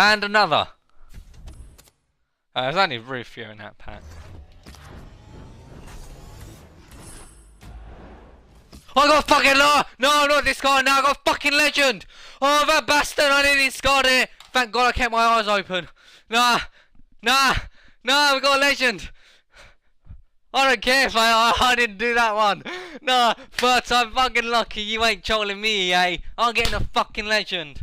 And another. There's only very few in that pack. I got fucking no, not this guy now. I got fucking legend. Oh, that bastard! I nearly scored it. Thank God I kept my eyes open. Nah, we got a legend. I don't care if I didn't do that one. Nah, but I'm fucking lucky. You ain't trolling me, eh? I'm getting a fucking legend.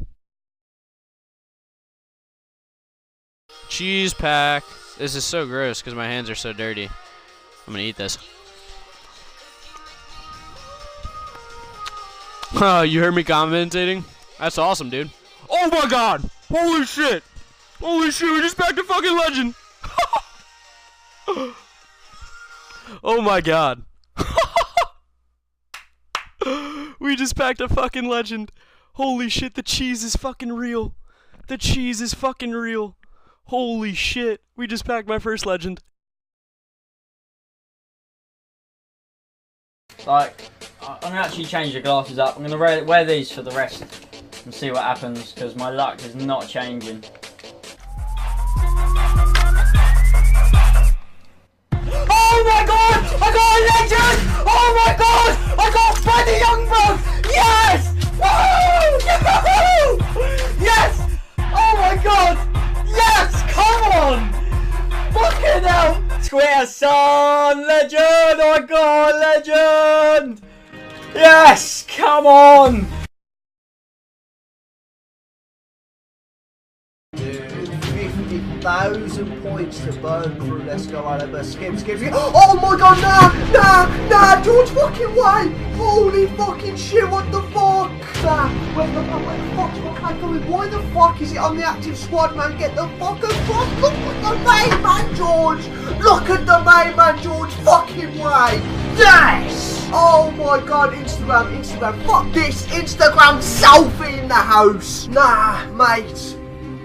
Cheese pack. This is so gross because my hands are so dirty. I'm gonna eat this. Oh, you heard me commentating? That's awesome, dude. Oh my god! Holy shit! Holy shit, we just packed a fucking legend! Oh my god. We just packed a fucking legend. Holy shit, the cheese is fucking real. The cheese is fucking real. Holy shit, we just packed my first legend. Like, I'm gonna actually change the glasses up. I'm gonna wear these for the rest and see what happens, because my luck is not changing. Oh my god! I got a legend! Oh my god! I got Freddie Youngberg! Yes! Woo! Yes! Oh my god! Yes! Come on! Fucking hell! Twitter son! Legend! Oh my god! Legend! Yes! Come on! Dude, 50,000 points to burn through. Let's go, Alaba. Skip. Oh my god, nah, George fucking way! Holy fucking shit, what the fuck? Nah, where the fuck's my pack going? Why the fuck is it on the active squad, man? Get the fuck across! Look at the main man, George! Look at the main man, George! Fucking way! Yes! Oh my god, Instagram, fuck this! Instagram selfie in the house! Nah, mate.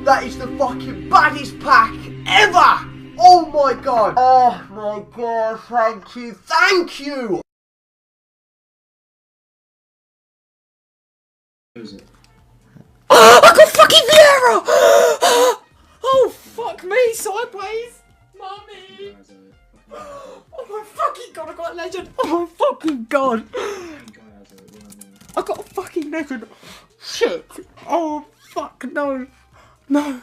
That is the fucking baddest pack ever! Oh my god! Oh my god, thank you! Who's it? Oh, I got fucking Vieira! Oh, fuck me, sideways! Mummy! Oh my fucking god, I got a legend! Oh my fucking god! I got a fucking legend! Shit! Oh, fuck, no! No!